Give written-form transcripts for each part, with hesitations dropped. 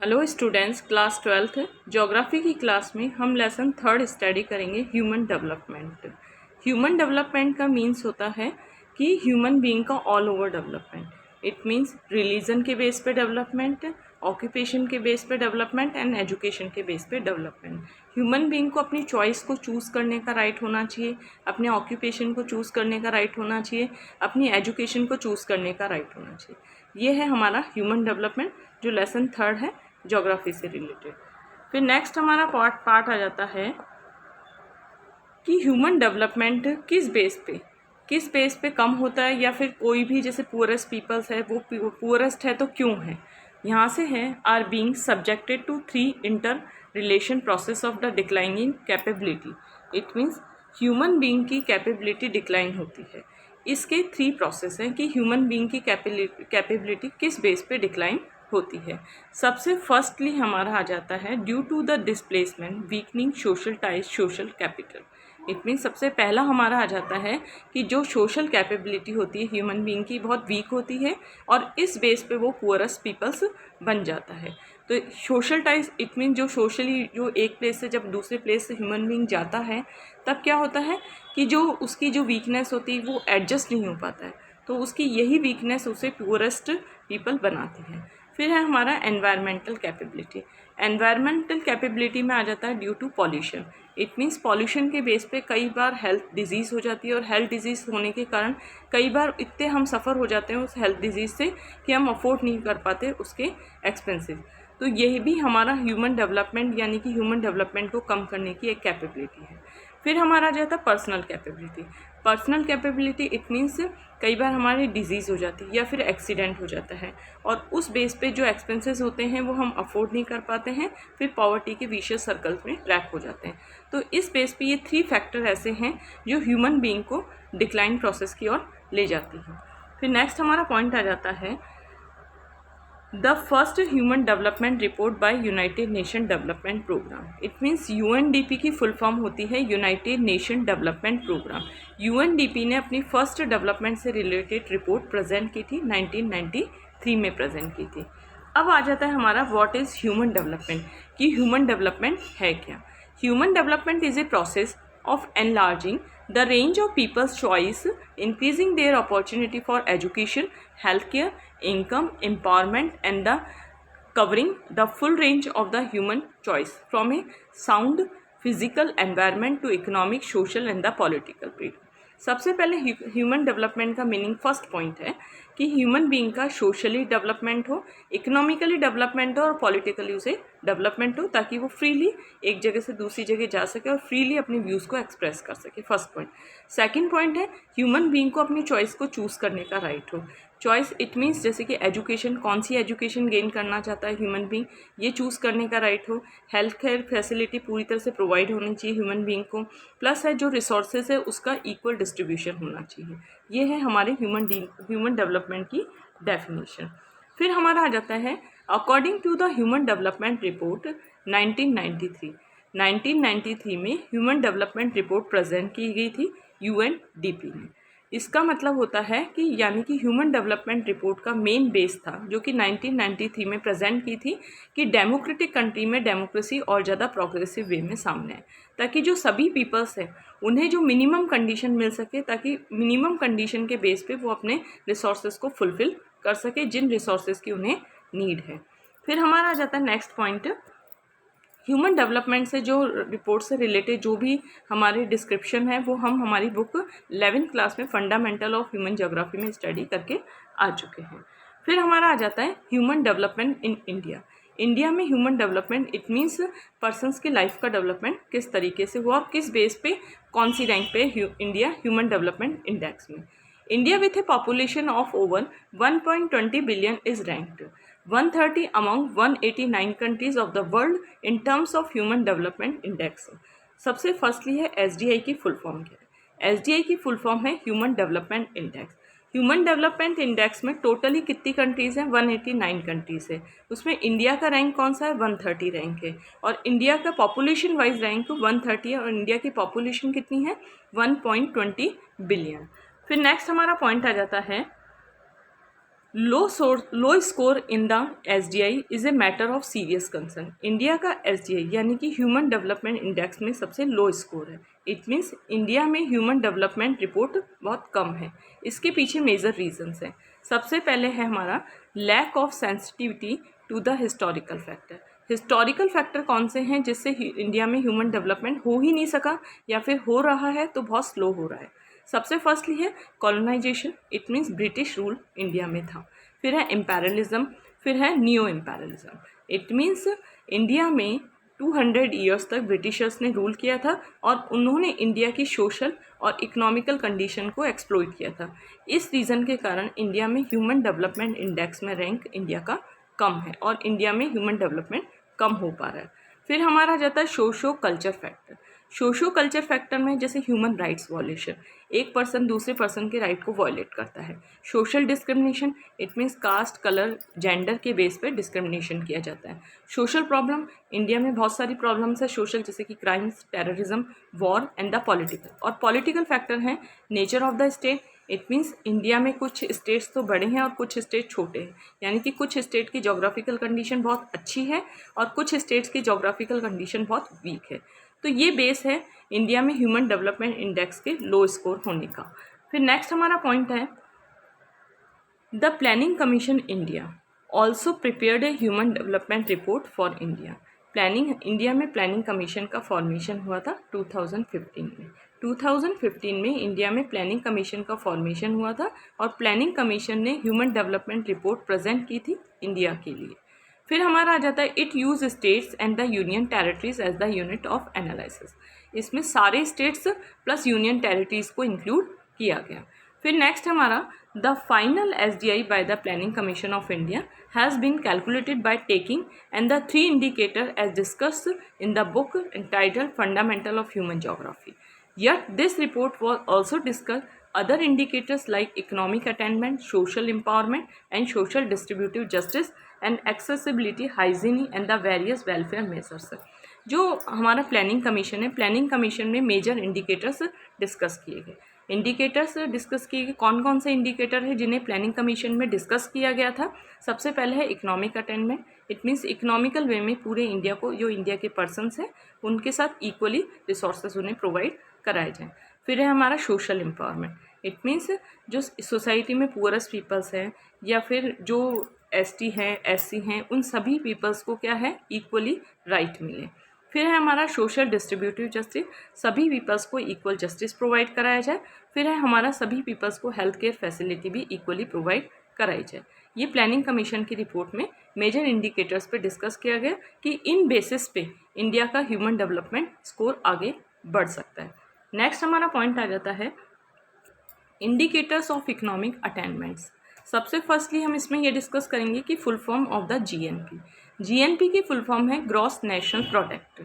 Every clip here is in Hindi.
Hello students, class 12th geography की क्लास में हम लेसन 3rd स्टडी करेंगे ह्यूमन डेवलपमेंट। ह्यूमन डेवलपमेंट का मीन्स होता है कि ह्यूमन बीइंग का all over development. It means religion के बेस पे डेवलपमेंट, ऑक्यूपेशन के बेस पे डेवलपमेंट एंड एजुकेशन के बेस पे डेवलपमेंट। ह्यूमन बीइंग को अपनी चॉइस को चूज़ करने का राइट होना चाहिए, अपने ऑक्यूपेशन को चूज़ करने का राइट होना चाहिए, अपनी एजुकेशन को चूज़ करने का राइट होना चाहिए। ये है हमारा ह्यूमन डेवलपमेंट जो लेसन 3rd है ज्योग्राफी से रिलेटेड। फिर नेक्स्ट हमारा पार्ट आ जाता है कि ह्यूमन डेवलपमेंट किस बेस पे कम होता है, या फिर कोई भी जैसे पुअरेस्ट पीपल्स है वो पुअरेस्ट है तो क्यों है। यहाँ से है are being subjected to 3 inter relation process of the declining capability. It means human being की कैपेबिलिटी डिक्लाइन होती है। इसके 3 प्रोसेस हैं कि ह्यूमन बीइंग की कैपेबिलिटी किस बेस पे डिक्लाइन होती है। सबसे फर्स्टली हमारा आ जाता है due to the displacement weakening social ties social capital. It mean सबसे पहला हमारा आ जाता है कि जो सोशल कैपेबिलिटी होती है ह्यूमन बीइंग की बहुत वीक होती है और इस बेस पे वो पुअरेस्ट पीपल्स बन जाता है। तो सोशल टाइज इट मीन जो सोशली जो एक प्लेस से जब दूसरे प्लेस से ह्यूमन बीइंग जाता है तब क्या होता है कि जो उसकी जो वीकनेस होती है वो एडजस्ट नहीं हो पाता है, तो उसकी यही वीकनेस उसे पुअरेस्ट पीपल बनाती है। फिर है हमारा एनवायरमेंटल कैपेबिलिटी। एनवायरमेंटल कैपेबिलिटी में आ जाता है due to pollution. It means pollution के बेस पे कई बार हेल्थ डिजीज़ हो जाती है और हेल्थ डिजीज़ होने के कारण कई बार इतने हम सफ़र हो जाते हैं उस हेल्थ डिजीज़ से कि हम अफोर्ड नहीं कर पाते उसके एक्सपेंसेस। तो यही भी हमारा ह्यूमन डेवलपमेंट यानी कि ह्यूमन डेवलपमेंट को कम करने की एक कैपेबिलिटी है। फिर हमारा आ जाता है personal capability. Personal capability it means कई बार हमारी डिजीज़ हो जाती है या फिर एक्सीडेंट हो जाता है और उस बेस पे जो एक्सपेंसेस होते हैं वो हम अफोर्ड नहीं कर पाते हैं, फिर पॉवर्टी के विशियस सर्कल्स में ट्रैप हो जाते हैं। तो इस बेस पे ये 3 फैक्टर ऐसे हैं जो ह्यूमन बीइंग को डिक्लाइन प्रोसेस की ओर ले जाती है। फिर नेक्स्ट हमारा पॉइंट आ जाता है the first human development report by United Nation Development Programme. It means UNDP की फुल फॉर्म होती है United Nation Development Programme. UNDP ने अपनी फर्स्ट डेवलपमेंट से रिलेटेड रिपोर्ट प्रेजेंट की थी 1993 में प्रेजेंट की थी। अब आ जाता है हमारा व्हाट इज़ ह्यूमन डेवलपमेंट, कि ह्यूमन डेवलपमेंट है क्या। Human development is a process of enlarging the range of people's choice, increasing their opportunity for education, healthcare, income, empowerment, and the covering the full range of the human choice from a sound physical environment to economic, social, and the political freedom. सबसे पहले ह्यूमन डेवलपमेंट का मीनिंग फर्स्ट पॉइंट है कि ह्यूमन बीइंग का सोशली डेवलपमेंट हो, इकोनॉमिकली डेवलपमेंट हो और पॉलिटिकली उसे डेवलपमेंट हो, ताकि वो फ्रीली एक जगह से दूसरी जगह जा सके और फ्रीली अपनी व्यूज़ को एक्सप्रेस कर सके। First point. सेकंड पॉइंट है ह्यूमन बीइंग को अपनी चॉइस को चूज़ करने का राइट हो। चॉइस इट मीन्स जैसे कि एजुकेशन, कौन सी एजुकेशन गेन करना चाहता है ह्यूमन बीइंग, ये चूज़ करने का राइट हो। हेल्थ केयर फैसिलिटी पूरी तरह से प्रोवाइड होनी चाहिए ह्यूमन बीइंग को, प्लस है जो रिसोर्सेज है उसका इक्वल डिस्ट्रीब्यूशन होना चाहिए। ये है हमारे ह्यूमन डेवलपमेंट की डेफिनेशन। फिर हमारा आ जाता है according to the human development report 1993 में ह्यूमन डेवलपमेंट रिपोर्ट प्रेजेंट की गई थी यूएनडीपी में। इसका मतलब होता है कि यानी कि ह्यूमन डेवलपमेंट रिपोर्ट का मेन बेस था जो कि 1993 में प्रेजेंट की थी कि डेमोक्रेटिक कंट्री में डेमोक्रेसी और ज़्यादा प्रोग्रेसिव वे में सामने आए, ताकि जो सभी पीपल्स हैं उन्हें जो मिनिमम कंडीशन मिल सके, ताकि मिनिमम कंडीशन के बेस पे वो अपने रिसोर्सेज को फुलफ़िल कर सके जिन रिसोर्सेज की उन्हें नीड है। फिर हमारा आ जाता है नेक्स्ट पॉइंट, ह्यूमन डेवलपमेंट से जो रिपोर्ट से रिलेटेड जो भी हमारे डिस्क्रिप्शन है वो हम हमारी बुक 11th क्लास में फंडामेंटल ऑफ ह्यूमन ज्योग्राफी में स्टडी करके आ चुके हैं। फिर हमारा आ जाता है human development in India. India में human development it means persons की लाइफ का डेवलपमेंट किस तरीके से हुआ और किस बेस पे कौन सी रैंक पे इंडिया ह्यूमन डेवलपमेंट इंडेक्स में। India with a population of over 1.20 billion is ranked 130 among 189 countries of the world in terms of human development index। सबसे फर्स्टली है एसडीआई की फुल फॉर्म क्या है। एसडीआई की फुल फॉर्म है human development index. Human development index में टोटली कितनी कंट्रीज़ हैं, 189 कंट्रीज़ है। उसमें इंडिया का रैंक कौन सा है, 130 रैंक है और इंडिया का पॉपुलेशन वाइज रैंक 130 है और इंडिया की पॉपुलेशन कितनी है, 1.20 बिलियन। फिर नेक्स्ट हमारा पॉइंट आ जाता है लो score in the SDI is a matter of serious concern. India का SDI यानी कि ह्यूमन डेवलपमेंट इंडेक्स में सबसे लो स्कोर है। इट मीन्स इंडिया में ह्यूमन डेवलपमेंट रिपोर्ट बहुत कम है। इसके पीछे मेजर रीजंस हैं। सबसे पहले है हमारा lack of sensitivity to the historical factor. Historical factor कौन से हैं जिससे इंडिया में ह्यूमन डेवलपमेंट हो ही नहीं सका या फिर हो रहा है तो बहुत स्लो हो रहा है। सबसे फर्स्टली है colonisation, it means British rule India में था। फिर है इम्पेरियलिज्म, फिर है neo imperialism. It means India में 200 ईयर्स तक ब्रिटिशर्स ने रूल किया था और उन्होंने इंडिया की सोशल और इकोनॉमिकल कंडीशन को एक्सप्लॉइट किया था। इस रीज़न के कारण इंडिया में ह्यूमन डेवलपमेंट इंडेक्स में रैंक इंडिया का कम है और इंडिया में ह्यूमन डेवलपमेंट कम हो पा रहा है। फिर हमारा जाता है socio culture factor. Socio culture factor में जैसे ह्यूमन राइट्स वॉयलेशन, एक पर्सन दूसरे पर्सन के राइट को वॉयलेट करता है। Social discrimination, it means caste, colour, gender के बेस पे डिस्क्रिमिनेशन किया जाता है। सोशल प्रॉब्लम, इंडिया में बहुत सारी प्रॉब्लम्स है सोशल, जैसे कि crimes, terrorism, war and the political. और पॉलिटिकल फैक्टर है nature of the state, it means India में कुछ स्टेट्स तो बड़े हैं और कुछ स्टेट छोटे हैं, यानी कि कुछ स्टेट की जोग्राफिकल कंडीशन बहुत अच्छी है और कुछ स्टेट्स की जोग्राफिकल कंडीशन बहुत वीक है। तो ये बेस है इंडिया में ह्यूमन डेवलपमेंट इंडेक्स के लो स्कोर होने का। फिर नेक्स्ट हमारा पॉइंट है the Planning commission India also prepared a human development report for India. India में प्लानिंग कमीशन का फॉर्मेशन हुआ था 2015 में। 2015 में इंडिया में प्लानिंग कमीशन का फॉर्मेशन हुआ था और प्लानिंग कमीशन ने ह्यूमन डेवलपमेंट रिपोर्ट प्रेजेंट की थी इंडिया के लिए। फिर हमारा आ जाता है it use states and the union territories as the unit of analysis. इसमें सारे स्टेट्स प्लस यूनियन टेरिटरीज को इंक्लूड किया गया। फिर नेक्स्ट हमारा the final SDI by the Planning Commission of India has been calculated by taking and the 3 indicator as discussed in the book entitled fundamental of human geography. Yet this report was also discussed other indicators like economic attainment, social empowerment and social distributive justice and accessibility, hygiene and the various welfare measures। जो हमारा प्लानिंग कमीशन है, प्लानिंग कमीशन में मेजर इंडिकेटर्स डिस्कस किए गए। इंडिकेटर्स डिस्कस किए गए, कौन कौन से इंडिकेटर है जिन्हें प्लानिंग कमीशन में डिस्कस किया गया था। सबसे पहले है economic attainment, it means economical way में पूरे इंडिया को, जो इंडिया के पर्सनस हैं उनके साथ इक्वली रिसोर्सेज उन्हें प्रोवाइड कराए जाएँ। फिर है हमारा सोशल एम्पावरमेंट, इट मीन्स जो सोसाइटी में पुअरेस्ट पीपल्स हैं या फिर जो ST हैं, SC हैं, उन सभी पीपल्स को क्या है, इक्वली राइट मिले। फिर है हमारा सोशल डिस्ट्रीब्यूटिव जस्टिस, सभी पीपल्स को इक्वल जस्टिस प्रोवाइड कराया जाए। फिर है हमारा सभी पीपल्स को हेल्थ केयर फैसिलिटी भी इक्वली प्रोवाइड कराई जाए। ये प्लानिंग कमीशन की रिपोर्ट में मेजर इंडिकेटर्स पे डिस्कस किया गया कि इन बेसिस पे इंडिया का ह्यूमन डेवलपमेंट स्कोर आगे बढ़ सकता है। नेक्स्ट हमारा पॉइंट आ जाता है इंडिकेटर्स ऑफ इकोनॉमिक अटेनमेंट्स। सबसे फर्स्टली हम इसमें ये डिस्कस करेंगे कि full form of the GNP। GNP की फुल फॉर्म है gross national product.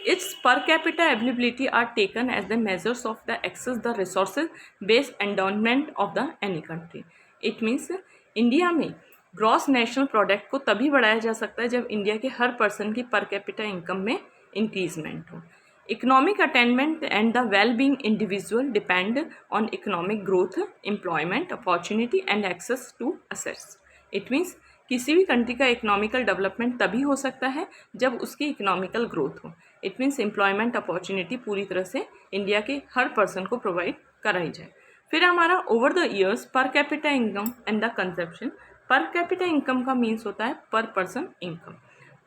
Its per capita ability are taken as the measures of the access the resources based endowment of the any country. It means India में ग्रॉस नेशनल प्रोडक्ट को तभी बढ़ाया जा सकता है जब इंडिया के हर पर्सन की पर कैपिटा इनकम में इंक्रीजमेंट हो। Economic attainment and the well-being individual depend on economic growth, employment, opportunity and access to assets. It means किसी भी कंट्री का इकोनॉमिकल डेवलपमेंट तभी हो सकता है जब उसकी इकोनॉमिकल ग्रोथ हो। इट मीन्स एम्प्लॉयमेंट अपॉर्चुनिटी पूरी तरह से इंडिया के हर पर्सन को प्रोवाइड कराई जाए। फिर हमारा over the years per capita income and the consumption. Per capita income का मीन्स होता है पर person income.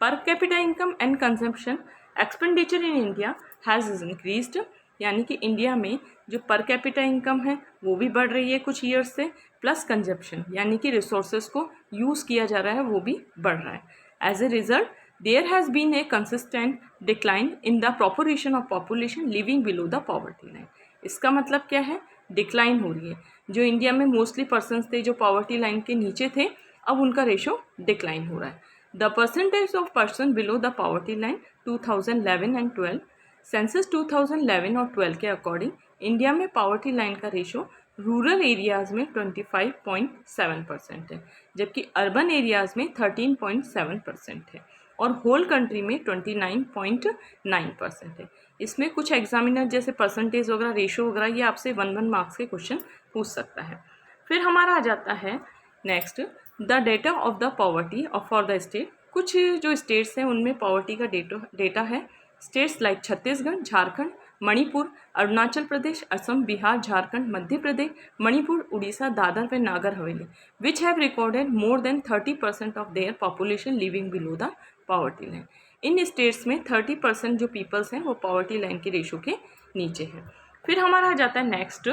Per capita income and consumption expenditure in India has increased, यानी कि इंडिया में जो पर कैपिटा इनकम है वो भी बढ़ रही है कुछ ईयर्स से, प्लस कंजप्शन यानी कि रिसोर्सेज को यूज़ किया जा रहा है वो भी बढ़ रहा है। As a result there has been a consistent decline in the proportion of population living below the poverty line. इसका मतलब क्या है, डिक्लाइन हो रही है। जो इंडिया में मोस्टली पर्सनस थे जो पॉवर्टी लाइन के नीचे थे, अब उनका रेशो डिक्लाइन हो रहा है। The percentage of person below the poverty line 2011 and 12 census 2011 और 12 के अकॉर्डिंग इंडिया में पावर्टी लाइन का रेशो रूरल एरियाज़ में 25.7% है, जबकि अर्बन एरियाज़ में 13.7% है और होल कंट्री में 29.9% है। इसमें कुछ एग्जामिनर जैसे परसेंटेज वगैरह, रेशो वगैरह, ये आपसे 1 मार्क्स के क्वेश्चन पूछ सकता है। फिर हमारा आ जाता है next the data of the poverty of for the state, कुछ जो स्टेट्स हैं उनमें पॉवर्टी का डेटा है। स्टेट्स लाइक छत्तीसगढ़, झारखंड, मणिपुर, अरुणाचल प्रदेश, असम, बिहार, झारखंड, मध्य प्रदेश, मणिपुर, उड़ीसा, दादर व Nagar Haveli, which have recorded more than 30% of their population living below the poverty line. In states में 30% जो पीपल्स हैं वो पॉवर्टी लाइन के रेशो के नीचे हैं। फिर हमारा आ जाता है नेक्स्ट,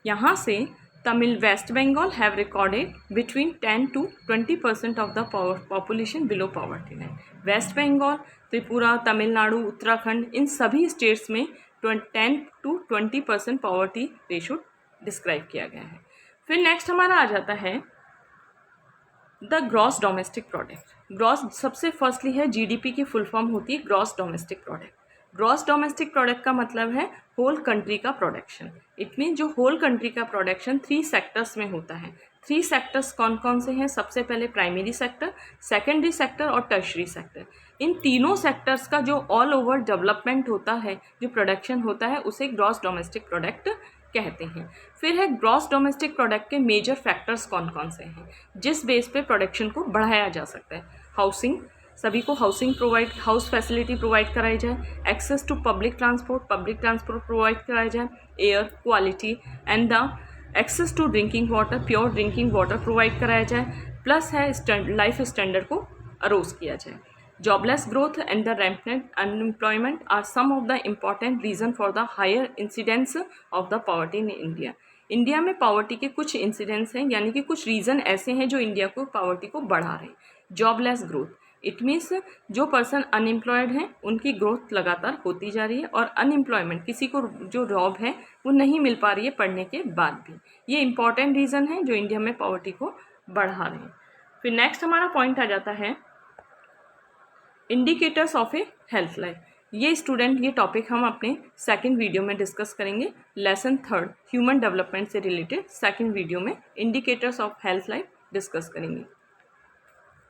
यहाँ से Tamil waste Bengal have recorded between 10 to 20% of the population below poverty line. Waste Bengal, Tripura, Tamil Nadu, Uttarakhand, इन सभी स्टेट्स में 10 to 20% पॉवर्टी रेशो डिस्क्राइब किया गया है। फिर नेक्स्ट हमारा आ जाता है the gross domestic product. Gross सबसे फर्स्टली है जीडीपी की फुल फॉर्म होती है gross domestic product. Gross domestic product का मतलब है होल कंट्री का प्रोडक्शन। इट मीन जो होल कंट्री का प्रोडक्शन 3 सेक्टर्स में होता है। 3 सेक्टर्स कौन कौन से हैं? सबसे पहले प्राइमरी सेक्टर, सेकेंडरी सेक्टर और टर्शरी सेक्टर। इन तीनों सेक्टर्स का जो ऑल ओवर डेवलपमेंट होता है, जो प्रोडक्शन होता है, उसे ग्रॉस डोमेस्टिक प्रोडक्ट कहते हैं। फिर है ग्रॉस डोमेस्टिक प्रोडक्ट के मेजर फैक्टर्स कौन कौन से हैं जिस बेस पे प्रोडक्शन को बढ़ाया जा सकता है। हाउसिंग, सभी को हाउस फैसिलिटी प्रोवाइड कराई जाए। Access to public transport provide कराया जाए। Air quality and the access to drinking water, pure drinking water provide कराया जाए। प्लस है लाइफ स्टैंडर्ड को अरोज किया जाए। Jobless growth and the rampant unemployment are some of the important reason for the higher incidence of the poverty in India. India में पावर्टी के कुछ इंसिडेंट्स हैं, यानी कि कुछ रीज़न ऐसे हैं जो इंडिया को पावर्टी को बढ़ा रहे हैं। जॉबलेस ग्रोथ, इट मीन्स जो पर्सन अनएम्प्लॉयड हैं उनकी ग्रोथ लगातार होती जा रही है, और अनएम्प्लॉयमेंट किसी को जो जॉब है वो नहीं मिल पा रही है पढ़ने के बाद भी। ये इंपॉर्टेंट रीज़न है जो इंडिया में पावर्टी को बढ़ा रहे हैं। फिर नेक्स्ट हमारा पॉइंट आ जाता है indicators of A health life. ये स्टूडेंट ये टॉपिक हम अपने सेकंड वीडियो में डिस्कस करेंगे। लेसन 3 ह्यूमन डेवलपमेंट से रिलेटेड सेकंड वीडियो में indicators of health life discuss करेंगे।